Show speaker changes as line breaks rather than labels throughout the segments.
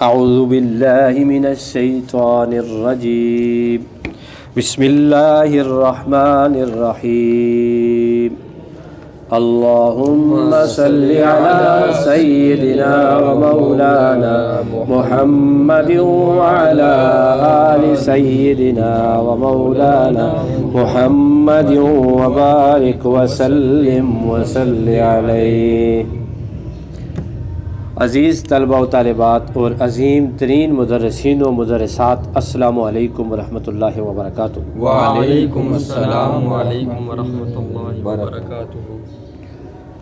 اعوذ باللہ من الشیطان الرجیم بسم اللہ الرحمن الرحیم اللہم صلی علی سیدنا و مولانا محمد وعلی آل سیدنا و مولانا محمد وبارک وسلم وصلی علیہ۔ عزیز طلبہ و طالبات اور عظیم ترین مدرسین و مدرسات، السلام علیکم ورحمۃ اللہ وبرکاتہ۔
وعلیکم السلام وعلیکم ورحمۃ اللہ وبرکاتہ۔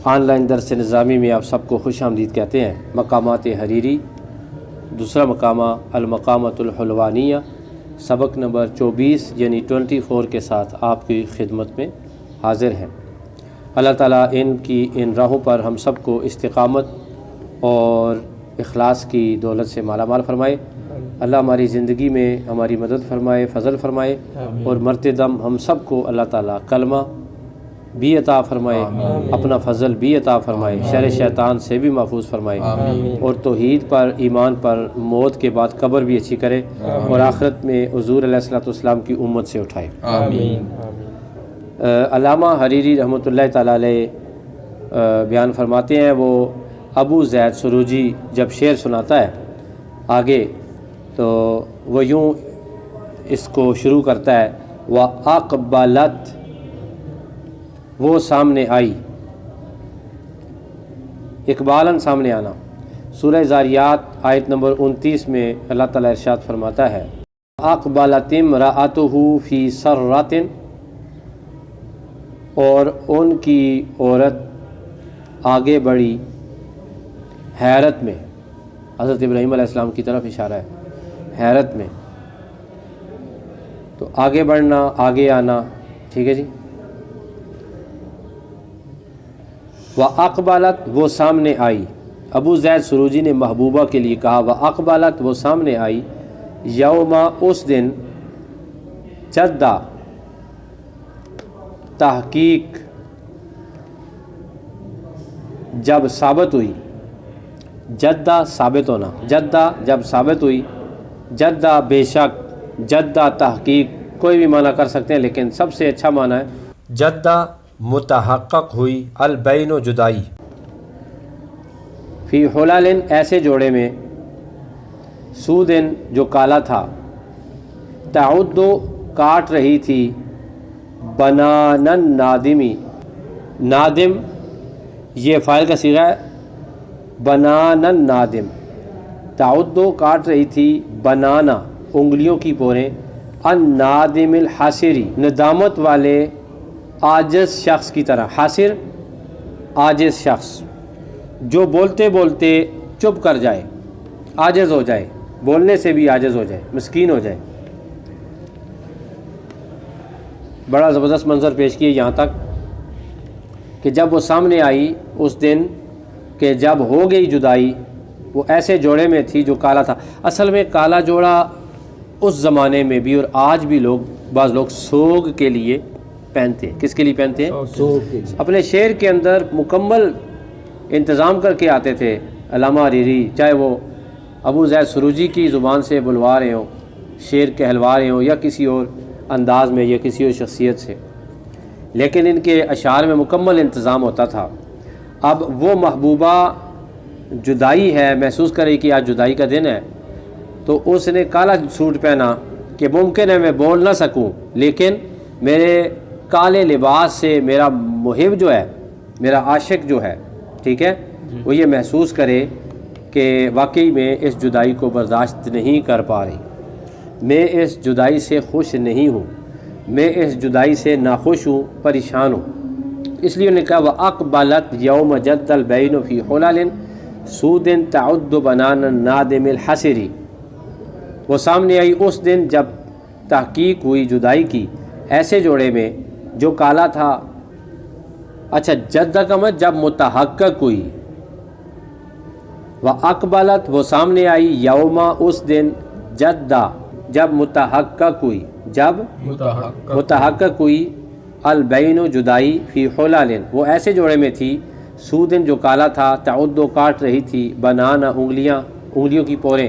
آن لائن درس نظامی میں آپ سب کو خوش آمدید کہتے ہیں۔ مقامات حریری، دوسرا مقامہ المقامۃ الحلوانیہ، سبق نمبر 24 یعنی 24 کے ساتھ آپ کی خدمت میں حاضر ہیں۔ اللہ تعالیٰ ان راہوں پر ہم سب کو استقامت اور اخلاص کی دولت سے مالا مال فرمائے۔ اللہ ہماری زندگی میں ہماری مدد فرمائے، فضل فرمائے، اور مرتے دم ہم سب کو اللہ تعالیٰ کلمہ بھی عطا فرمائے، اپنا فضل بھی عطا فرمائے، شر شیطان سے بھی محفوظ فرمائے، اور توحید پر، ایمان پر موت کے بعد قبر بھی اچھی کرے، اور آخرت میں حضور علیہ الصلوۃ والسلام کی امت سے اٹھائے۔ علامہ حریری رحمۃ اللہ تعالیٰ علیہ بیان فرماتے ہیں، وہ ابو زید سروجی جب شعر سناتا ہے آگے تو وہ یوں اس کو شروع کرتا ہے، وَأَقْبَلَتْ، وہ سامنے آئی، اقبالاً سامنے آنا۔ سورہ زاریات آیت نمبر 29 میں اللہ تعالیٰ ارشاد فرماتا ہے، اقبلت امرأتہ فی سرۃ، اور ان کی عورت آگے بڑھی حیرت میں، حضرت ابراہیم علیہ السلام کی طرف اشارہ ہے، حیرت میں۔ تو آگے بڑھنا، آگے آنا، ٹھیک ہے جی۔ وَأَقْبَلَتْ، وہ سامنے آئی۔ ابو زید سروجی نے محبوبہ کے لیے کہا، وَأَقْبَلَتْ، وہ سامنے آئی، یوما، اس دن، جدہ، تحقیق، جب ثابت ہوئی، جدہ ثابت ہونا، جدہ جب ثابت ہوئی، جدہ بے شک، جدہ تحقیق، کوئی بھی معنی کر سکتے ہیں لیکن سب سے اچھا معنی ہے جدہ متحقق ہوئی، البین، جدائی، فی حلال، ایسے جوڑے میں، سودن، جو کالا تھا، تعد، کاٹ رہی تھی، بنانن، نادمی، نادم یہ فاعل کا صیغہ ہے، بنانن نادم، تعد، کاٹ رہی تھی، بنانا، انگلیوں کی پوریں، النادم الحاسری، ندامت والے عاجز شخص کی طرح، حاسر عاجز شخص جو بولتے بولتے چپ کر جائے، عاجز ہو جائے، بولنے سے بھی عاجز ہو جائے، مسکین ہو جائے۔ بڑا زبردست منظر پیش کیے یہاں تک کہ جب وہ سامنے آئی اس دن کہ جب ہو گئی جدائی، وہ ایسے جوڑے میں تھی جو کالا تھا۔ اصل میں کالا جوڑا اس زمانے میں بھی اور آج بھی بعض لوگ سوگ کے لیے پہنتے ہیں۔ کس کے لیے پہنتے ہیں؟ سوگ۔ اپنے شعر کے اندر مکمل انتظام کر کے آتے تھے علامہ حریری، چاہے وہ ابو زید سروجی کی زبان سے بلوا رہے ہوں، شعر کہلوا رہے ہوں، یا کسی اور انداز میں یا کسی اور شخصیت سے، لیکن ان کے اشعار میں مکمل انتظام ہوتا تھا۔ اب وہ محبوبہ جدائی ہے، محسوس کرے کہ آج جدائی کا دن ہے، تو اس نے کالا سوٹ پہنا کہ ممکن ہے میں بول نہ سکوں، لیکن میرے کالے لباس سے میرا محب جو ہے، میرا عاشق جو ہے، ٹھیک ہے، وہ یہ محسوس کرے کہ واقعی میں اس جدائی کو برداشت نہیں کر پا رہی، میں اس جدائی سے خوش نہیں ہوں، میں اس جدائی سے ناخوش ہوں، پریشان ہوں۔ اس لیے انہوں نے کہا وَأَقْبَلَتْ یوم جد البین فی حلال سود تعد بنانا نادم الحسری، وہ سامنے آئی اس دن جب تحقیق ہوئی جدائی کی، ایسے جوڑے میں جو کالا تھا۔ اچھا، جدہ کا مت جب متحقق ہوئی، وَأَقْبَلَتْ، وہ سامنے آئی، یوما، اس دن، جدہ، جب متحقق ہوئی، جب متحقق ہوئی، البین، جدائی، فی حلال، وہ ایسے جوڑے میں تھی، سودن، جو کالا تھا، تعد، کاٹ رہی تھی، بنانا، انگلیوں کی پوریں،